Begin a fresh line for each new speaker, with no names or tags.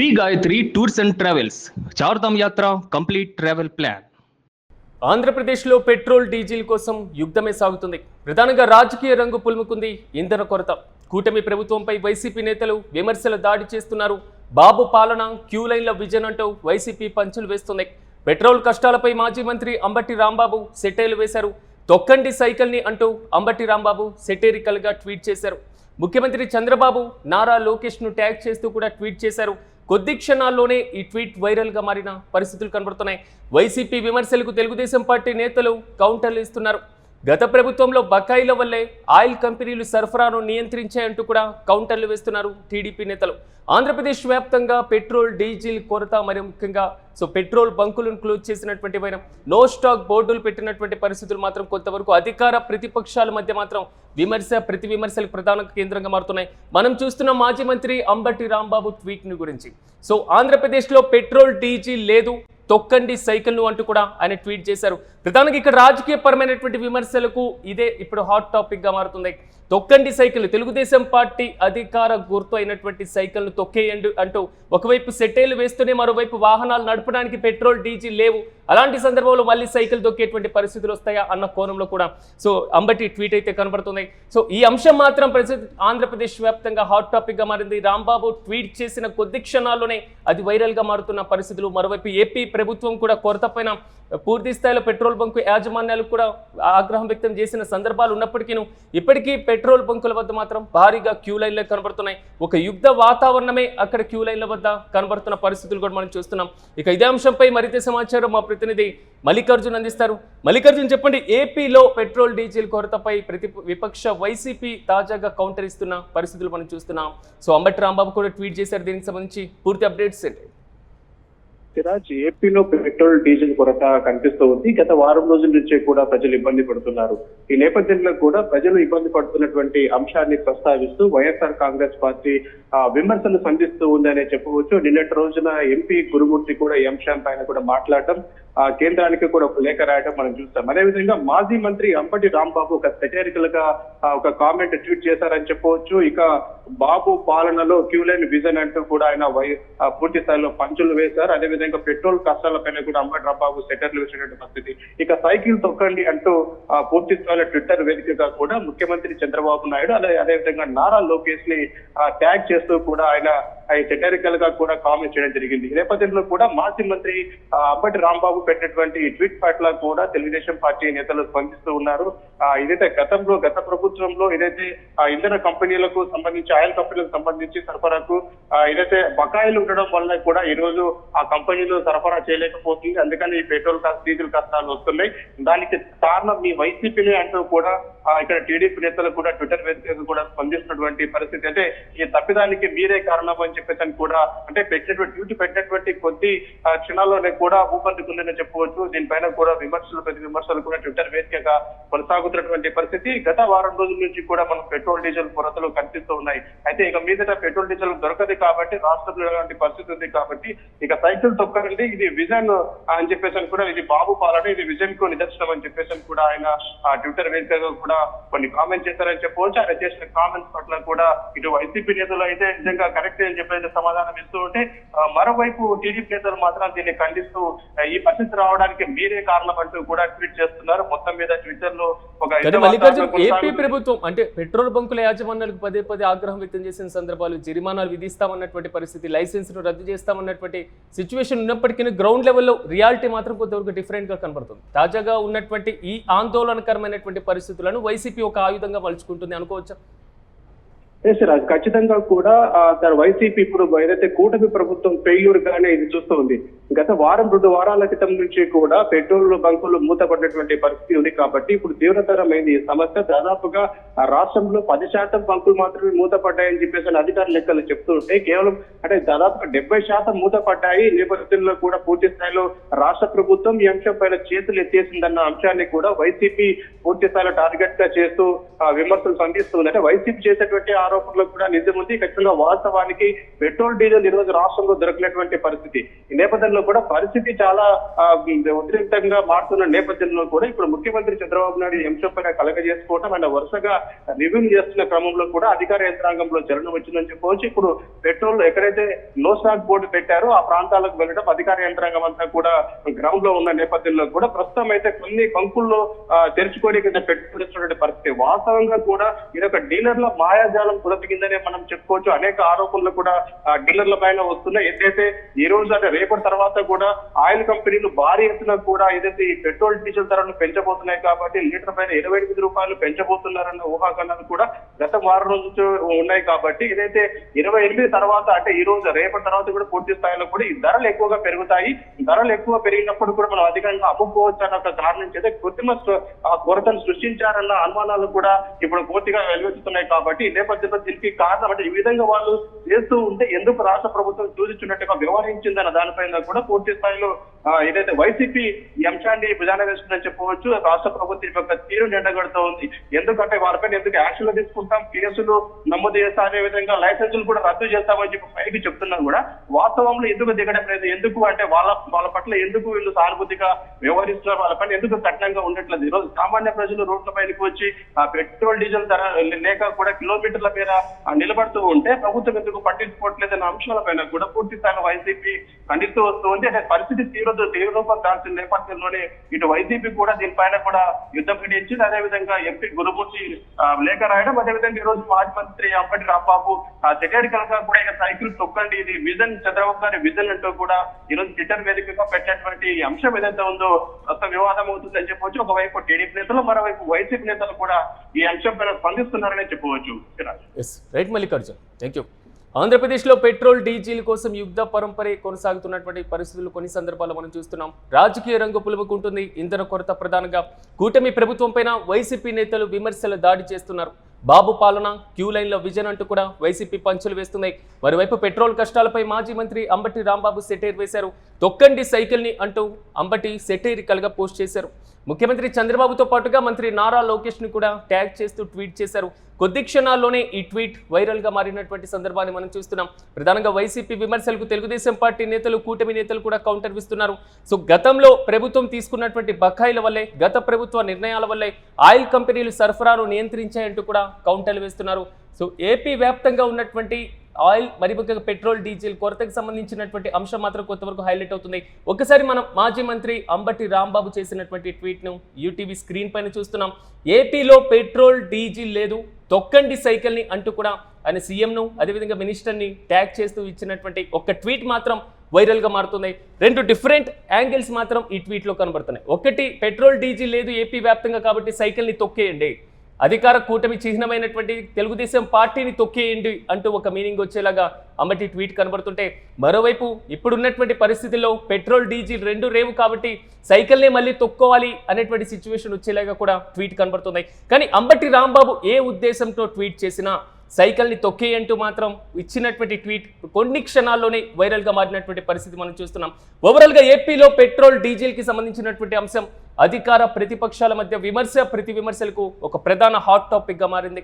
Shri Gayatri tours and travels Chardham Yatra complete travel plan.
ఆంధ్రప్రదేశ్లో petrol diesel కోసం యుద్ధమే సాగుతుంది. ప్రధానంగా రాజకీయ రంగు పులుముకుంది ఇంధన కొరత. కూటమి ప్రభుత్వంపై వైసీపీ నేతలు విమర్శల దాడి చేస్తున్నారు. బాబు పాలన, క్యూ లైన్ల విజన్ అంటూ వైసీపీ పంచులు వేస్తుంది. పెట్రోల్ కష్టాలపై మాజీ మంత్రి అంబటి రాంబాబు సెటైర్లు వేశారు. తొక్కండి సైకిల్ని అంటూ అంబటి రాంబాబు సెటైరికల్గా ట్వీట్ చేశారు. ముఖ్యమంత్రి చంద్రబాబు నారా లోకేష్ను ట్యాగ్ చేస్తూ కూడా ట్వీట్ చేశారు. కొద్ది క్షణాల్లోనే ఈ ట్వీట్ వైరల్గా మారిన పరిస్థితులు కనబడుతున్నాయి. వైసీపీ విమర్శలకు తెలుగుదేశం పార్టీ నేతలు కౌంటర్లు ఇస్తున్నారు. గత ప్రభుత్వంలో బకాయిల వల్లే ఆయిల్ కంపెనీలు సరఫరాను నియంత్రించాయంటూ కూడా కౌంటర్లు వేస్తున్నారు టీడీపీ నేతలు. ఆంధ్రప్రదేశ్ వ్యాప్తంగా పెట్రోల్ డీజిల్ కొరత, మరి ముఖ్యంగా పెట్రోల్ బంకులను క్లోజ్ చేసినటువంటి నో స్టాక్ బోర్డులు పెట్టినటువంటి పరిస్థితులు మాత్రం కొంతవరకు అధికార ప్రతిపక్షాల మధ్య మాత్రం ప్రతి విమర్శలకు ప్రధాన కేంద్రంగా మారుతున్నాయి. మనం చూస్తున్న మాజీ మంత్రి అంబటి రాంబాబు ట్వీట్ని గురించి. ఆంధ్రప్రదేశ్లో పెట్రోల్ డీజిల్ లేదు, తొక్కండి సైకిల్ను అంటూ కూడా ఆయన ట్వీట్ చేశారు. ప్రధానంగా ఇక్కడ రాజకీయ పరమైనటువంటి విమర్శలకు ఇదే ఇప్పుడు హాట్ టాపిక్ గా మారుతుంది. తొక్కండి సైకిల్, తెలుగుదేశం పార్టీ అధికార గుర్తు అయినటువంటి సైకిల్ను తొక్కేయండి అంటూ ఒకవైపు సెటైర్లు వేస్తూనే మరోవైపు వాహనాలు నడపడానికి పెట్రోల్ డీజిల్ లేవు, అలాంటి సందర్భంలో మళ్ళీ సైకిల్ దొక్కేటువంటి పరిస్థితులు వస్తాయా అన్న కోణంలో కూడా అంబటి ట్వీట్ అయితే కనబడుతుంది. ఈ అంశం మాత్రం ఆంధ్రప్రదేశ్ వ్యాప్తంగా హాట్ టాపిక్ గా మారింది. రాంబాబు ట్వీట్ చేసిన కొద్ది క్షణాల్లోనే అది వైరల్ గా మారుతున్న పరిస్థితులు. మరోవైపు ఏపీ ప్రభుత్వం కూడా కొరత పైన పూర్తి స్థాయిలో పెట్రోల్ బంకు యాజమాన్యాలకు కూడా ఆగ్రహం వ్యక్తం చేసిన సందర్భాలు ఉన్నప్పటికీ ఇప్పటికీ పెట్రోల్ బంకుల వద్ద మాత్రం భారీగా క్యూ లైన్లు కనబడుతున్నాయి. ఒక యుద్ధ వాతావరణమే అక్కడ క్యూ లైన్ల వద్ద కనబడుతున్న పరిస్థితులు కూడా మనం చూస్తున్నాం. ఇక ఇదే అంశంపై మరింత సమాచారం మా ప్రతినిధి మల్లికార్జున్ అందిస్తారు. మల్లికార్జున్, చెప్పండి, ఏపీలో పెట్రోల్ డీజిల్ కొరతపై విపక్ష వైసీపీ తాజాగా కౌంటర్ ఇస్తున్న పరిస్థితులు మనం చూస్తున్నాం. అంబటి రాంబాబు కూడా ట్వీట్ చేశారు. దీనికి సంబంధించి పూర్తి అప్డేట్స్ ఏంటి?
సిరాజ్, ఏపీలో పెట్రోల్ డీజిల్ కొరత కనిపిస్తూ ఉంది. గత వారం రోజుల నుంచే కూడా ప్రజలు ఇబ్బంది పడుతున్నారు. ఈ నేపథ్యంలో కూడా ప్రజలు ఇబ్బంది పడుతున్నటువంటి అంశాన్ని ప్రస్తావిస్తూ వైఎస్ఆర్ కాంగ్రెస్ పార్టీ విమర్శలు సంధిస్తూ ఉందనే చెప్పవచ్చు. నిన్నటి రోజున ఎంపీ గురుమూర్తి కూడా ఈ అంశం పైన కూడా మాట్లాడటం, కేంద్రానికి కూడా ఒక లేఖ రాయడం మనం చూస్తాం. అదేవిధంగా మాజీ మంత్రి అంబటి రాంబాబు ఒక సెటైరికల్ గా ఒక కామెంట్ ట్వీట్ చేశారని చెప్పవచ్చు. ఇక బాబు పాలనలో క్యూ లైన్ విజన్ అంటూ కూడా ఆయన పూర్తి స్థాయిలో పంచులు వేశారు. అదేవిధంగా పెట్రోల్ కష్టాలపైన కూడా అంబటి రాంబాబు సెటైర్లు వేసినటువంటి పరిస్థితి. ఇక సైకిల్ తొక్కండి అంటూ పూర్తి స్థాయిలో ట్విట్టర్ వేదికగా కూడా ముఖ్యమంత్రి చంద్రబాబు నాయుడు అదేవిధంగా నారా లోకేష్ ని ట్యాగ్ చేస్తూ కూడా ఆయన సెటైరికల్ గా కూడా కామెంట్ చేయడం జరిగింది. ఈ నేపథ్యంలో కూడా మాజీ మంత్రి అంబటి రాంబాబు పెట్టినటువంటి ట్వీట్ పట్ల కూడా తెలుగుదేశం పార్టీ నేతలు స్పందిస్తూ ఉన్నారు. ఇదైతే గత ప్రభుత్వంలో ఏదైతే ఇంధన కంపెనీలకు సంబంధించి, ఆయిల్ కంపెనీలకు సంబంధించి సరఫరాకు ఏదైతే బకాయిలు ఉండడం వల్ల కూడా ఈ రోజు ఆ కంపెనీలు సరఫరా చేయలేకపోతుంది. అందుకని ఈ పెట్రోల్ డీజిల్ కష్టాలు వస్తున్నాయి. దానికి కారణం మీ వైసీపీనే అంటూ కూడా ఇక్కడ టీడీపీ నేతలు కూడా ట్విట్టర్ వేదికగా కూడా స్పందిస్తున్నటువంటి పరిస్థితి. అంటే ఈ తప్పిదానికి మీరే కారణం అని చెప్పేసి కూడా, అంటే పెట్టినటువంటి కొద్ది క్షణాల్లోనే కూడా ఊపందుకుందని చెప్పవచ్చు. దీనిపైన కూడా ప్రతి విమర్శలు కూడా ట్విట్టర్ వేదికగా కొనసాగుతున్నటువంటి పరిస్థితి. గత వారం రోజుల నుంచి కూడా మనం పెట్రోల్ డీజిల్ కొరతలు కనిపిస్తూ ఉన్నాయి. అయితే ఇక మీదట పెట్రోల్ డీజిల్ దొరకదు కాబట్టి, రాష్ట్రంలో ఇలాంటి పరిస్థితి ఉంది కాబట్టి ఇక సైకిల్ తొక్కరండి, ఇది విజన్ అని చెప్పేసి కూడా, ఇది బాబు పాలన, ఇది విజన్ కు నిదర్శనం అని చెప్పేసి కూడా ఆయన ట్విట్టర్ వేదికగా కూడా కొన్ని కామెంట్స్ చేశారని చెప్పవచ్చు. ఆయన చేసిన కామెంట్స్ పట్ల కూడా ఇటు వైసీపీ నేతలు అయితే నిజంగా కరెక్ట్ అని చెప్పేసి సమాధానం ఇస్తూ ఉంటే, మరోవైపు టీడీపీ నేతలు మాత్రం దీన్ని ఖండిస్తూ ఈ పరిస్థితి రావడానికి మీరే కారణం అంటూ కూడా ట్వీట్ చేస్తున్నారు. మొత్తం మీద ట్విట్టర్ లో
ఏపీ ప్రభుత్వం అంటే పెట్రోల్ బంకుల యాజమాన్యాలకు పదే ఆగ్రహం వ్యక్తం చేసిన సందర్భాలు, జరిమానాలు విధిస్తామన్నటువంటి పరిస్థితి, లైసెన్స్ ను రద్దు చేస్తామన్నటువంటి సిచ్యువేషన్ ఉన్నప్పటికీ గ్రౌండ్ లెవెల్లో రియాలిటీ మాత్రం కొంతవరకు డిఫరెంట్ గా కనబడుతుంది. తాజాగా ఉన్నటువంటి ఈ ఆందోళనకరమైనటువంటి పరిస్థితులను వైసీపీ ఒక ఆయుధంగా మలుచుకుంటుంది అనుకోవచ్చా?
రాజ్, ఖచ్చితంగా కూడా వైసీపీ ఇప్పుడు ఏదైతే కూటమి ప్రభుత్వం ఫెయిల్యూర్ గానే ఇది చూస్తూ ఉంది. గత 2 వారాల క్రితం నుంచి కూడా పెట్రోల్ బంకులు మూతపడినటువంటి పరిస్థితి ఉంది. కాబట్టి ఇప్పుడు తీవ్రతరమైంది ఈ సమస్య. దాదాపుగా రాష్ట్రంలో 10% బంకులు మాత్రమే మూతపడ్డాయని చెప్పేసి అధికారుల లెక్కలు చెప్తూ ఉంటే, కేవలం అంటే దాదాపుగా 70% మూతపడ్డాయి. నేపథ్యంలో కూడా పూర్తి స్థాయిలో రాష్ట్ర ప్రభుత్వం ఈ అంశం పైన చేతులు ఎత్తేసిందన్న అంశాన్ని కూడా వైసీపీ పూర్తి స్థాయిలో టార్గెట్ గా చేస్తూ విమర్శలు సంధిస్తుంది. అంటే వైసీపీ చేసేటువంటి ఆరోపణలకు కూడా నిజం ఉంది. ఖచ్చితంగా వాస్తవానికి పెట్రోల్ డీజిల్ ఈ రోజు రాష్ట్రంలో దొరికినటువంటి పరిస్థితి. ఈ నేపథ్యంలో కూడా పరిస్థితి చాలా ఉద్రిక్తంగా మారుతున్న నేపథ్యంలో కూడా ఇప్పుడు ముఖ్యమంత్రి చంద్రబాబు నాయుడు ఈ అంశం పైన కలగజేసుకోవడం ఆయన వరుసగా రివ్యూ చేస్తున్న క్రమంలో కూడా అధికార యంత్రాంగంలో చలనం వచ్చిందని చెప్పవచ్చు. ఇప్పుడు పెట్రోల్ ఎక్కడైతే లో స్టాక్ బోర్డు పెట్టారో ఆ ప్రాంతాలకు వెళ్ళడం అధికార యంత్రాంగం అంతా కూడా గ్రౌండ్ లో ఉన్న నేపథ్యంలో కూడా ప్రస్తుతం అయితే కొన్ని కంకుల్లో తెరుచుకొని పెట్టుకున్నటువంటి పరిస్థితి. వాస్తవంగా కూడా ఇదొక డీలర్ల మాయాజాలం కుదపిగిందనే మనం చెప్పుకోవచ్చు. అనేక ఆరోపణలు కూడా డీలర్ల పైన వస్తున్నాయి. ఏదైతే ఈ రోజు అంటే రేపటి తర్వాత కూడా ఆయిల్ కంపెనీలు భారీ ఎత్తున కూడా ఏదైతే ఈ పెట్రోల్ డీజిల్ ధరలు పెంచబోతున్నాయి కాబట్టి లీటర్ పైన 28 రూపాయలు పెంచబోతున్నారన్న ఊహాగానాలు కూడా గత వారం రోజు ఉన్నాయి. కాబట్టి ఏదైతే 28 తర్వాత అంటే ఈ రోజు రేపటి తర్వాత కూడా పూర్తి స్థాయిలో కూడా ఈ ధరలు ఎక్కువగా పెరుగుతాయి. ధరలు ఎక్కువ పెరిగినప్పుడు కూడా మనం అధికంగా అమ్ముకోవచ్చు అన్న ఒక కారణం చేత కృత్రిమ కొరతను సృష్టించారన్న అనుమానాలు కూడా ఇప్పుడు పూర్తిగా వెలువెత్తుతున్నాయి. కాబట్టి ఈ నేపథ్యంలో దీనికి కారణం అంటే ఈ విధంగా వాళ్ళు చేస్తూ ఉంటే ఎందుకు రాష్ట్ర ప్రభుత్వం చూసినట్టుగా వ్యవహరించిందన్న దానిపైన కూడా పూర్తి స్థాయిలో ఏదైతే వైసీపీ ఈ అంశాన్ని విధానం వేస్తుందని చెప్పవచ్చు. రాష్ట్ర ప్రభుత్వం యొక్క తీరు ఎండగడుతూ ఉంది. ఎందుకంటే వారిపైన ఎందుకు యాక్షన్లు తీసుకుంటాం, కేసులు నమోదు చేస్తాం, అదే విధంగా లైసెన్సులు కూడా రద్దు చేస్తామని చెప్పి పైకి చెప్తున్నా కూడా వాస్తవంలో ఎందుకు దిగడం లేదు. ఎందుకు అంటే వాళ్ళ పట్ల ఎందుకు వీళ్ళు సానుభూతిగా వ్యవహరిస్తున్నారు, వాళ్ళ పైన ఎందుకు కఠినంగా ఉండట్లేదు. ఈరోజు సామాన్య ప్రజలు రోడ్ల పైనకి వచ్చి పెట్రోల్ డీజిల్ ధర లేక కూడా కిలోమీటర్ల మీద నిలబడుతూ ఉంటే ప్రభుత్వం ఎందుకు పట్టించుకోవట్లేదన్న అంశాలపైన కూడా పూర్తి స్థాయిలో వైసీపీ ఖండిస్తూ వస్తుంది. అంటే పరిస్థితి తీవ్రరూపం దాల్చిన నేపథ్యంలోనే ఇటు వైసీపీ కూడా దీనిపైన కూడా యుద్ధం ప్రకటించింది. అదేవిధంగా ఎంపీ గురుమూర్తి లేఖ రాయడం, అదేవిధంగా ఈ రోజు మాజీ మంత్రి అంబటి రాంబాబు సెక్రటరికల్ గా కూడా ఇక సైకిల్ తొక్కండి, ఇది విజన్ చంద్రబాబు గారి విజన్ అంటూ కూడా ఈ రోజు ట్విట్టర్ వేదికగా పెట్టినటువంటి అంశం ఏదైతే ఉందో కొత్త వివాదం అవుతుందని చెప్పవచ్చు. ఒకవైపు టీడీపీ నేతలు, మరోవైపు వైసీపీ నేతలు కూడా ఈ అంశం పైన స్పందిస్తున్నారని చెప్పవచ్చు.
Right Mallikarjun, thank you. ఆంధ్రప్రదేశ్లో పెట్రోల్ డీజిల్ కోసం యుద్ధ పరంపరే కొనసాగుతున్నటువంటి పరిస్థితులు కొన్ని సందర్భాల్లో మనం చూస్తున్నాం. రాజకీయ రంగు పులుముకుంటుంది. ఇంధన కొరత ప్రధానంగా కూటమి ప్రభుత్వం పైన వైసీపీ నేతలు విమర్శల దాడి చేస్తున్నారు. బాబు పాలన, క్యూ లైన్లో విజన్ అంటూ కూడా వైసీపీ పంచులు వేస్తున్నాయి. మరోవైపు పెట్రోల్ కష్టాలపై మాజీ మంత్రి అంబటి రాంబాబు సెటైర్ వేశారు. తొక్కండి సైకిల్ని అంటూ అంబటి సెటైరికల్గా పోస్ట్ చేశారు. ముఖ్యమంత్రి చంద్రబాబుతో పాటుగా మంత్రి నారా లోకేష్ని కూడా ట్యాగ్ చేస్తూ ట్వీట్ చేశారు. కొద్ది క్షణాల్లోనే ఈ ట్వీట్ వైరల్గా మారినటువంటి సందర్భాన్ని మనం చూస్తున్నాం. ప్రధానంగా వైసీపీ విమర్శలకు తెలుగుదేశం పార్టీ నేతలు, కూటమి నేతలు కూడా కౌంటర్ ఇస్తున్నారు. సో గతంలో ప్రభుత్వం తీసుకున్నటువంటి బకాయిల వల్లే, గత ప్రభుత్వ నిర్ణయాల వల్లే ఆయిల్ కంపెనీలు సరఫరాను నియంత్రించాయంటూ కూడా కౌంటర్లు వేస్తున్నారు. సో ఏపీ వ్యాప్తంగా ఉన్నటువంటి ఆయిల్ మరి ముఖ్యంగా పెట్రోల్ డీజిల్ కొరతకు సంబంధించినటువంటి అంశం మాత్రం కొంతవరకు హైలైట్ అవుతుంది. ఒకసారి మనం మాజీ మంత్రి అంబటి రాంబాబు చేసినటువంటి ట్వీట్ను యూటీవీ స్క్రీన్ పైన చూస్తున్నాం. ఏపీలో పెట్రోల్ డీజిల్ లేదు, తొక్కండి సైకిల్ని అంటూ కూడా ఆయన సీఎంను అదేవిధంగా మినిస్టర్ని ట్యాగ్ చేస్తూ ఇచ్చినటువంటి ఒక ట్వీట్ మాత్రం వైరల్గా మారుతుంది. రెండు డిఫరెంట్ యాంగిల్స్ మాత్రం ఈ ట్వీట్లో కనబడుతున్నాయి. ఒకటి, పెట్రోల్ డీజిల్ లేదు ఏపీ వ్యాప్తంగా కాబట్టి సైకిల్ని తొక్కేయండి, అధికార కూటమి చిహ్నమైనటువంటి తెలుగుదేశం పార్టీని తొక్కేయండి అంటూ ఒక మీనింగ్ వచ్చేలాగా అంబటి ట్వీట్ కనబడుతుంటే, మరోవైపు ఇప్పుడున్నటువంటి పరిస్థితుల్లో పెట్రోల్ డీజిల్ రెండు రేవు కాబట్టి సైకిల్నే మళ్ళీ తొక్కోవాలి అనేటువంటి సిచ్యువేషన్ వచ్చేలాగా కూడా ట్వీట్ కనబడుతుంది. కానీ అంబటి రాంబాబు ఏ ఉద్దేశంతో ట్వీట్ చేసినా సైకిల్ని తొక్కేయంటూ మాత్రం ఇచ్చినటువంటి ట్వీట్ కొన్ని క్షణాల్లోనే వైరల్గా మారినటువంటి పరిస్థితి మనం చూస్తున్నాం. ఓవరాల్గా ఏపీలో పెట్రోల్ డీజిల్కి సంబంధించినటువంటి అంశం అధికార ప్రతిపక్షాల మధ్య విమర్శ ప్రతి విమర్శలకు ఒక ప్రధాన హాట్ టాపిక్గా మారింది.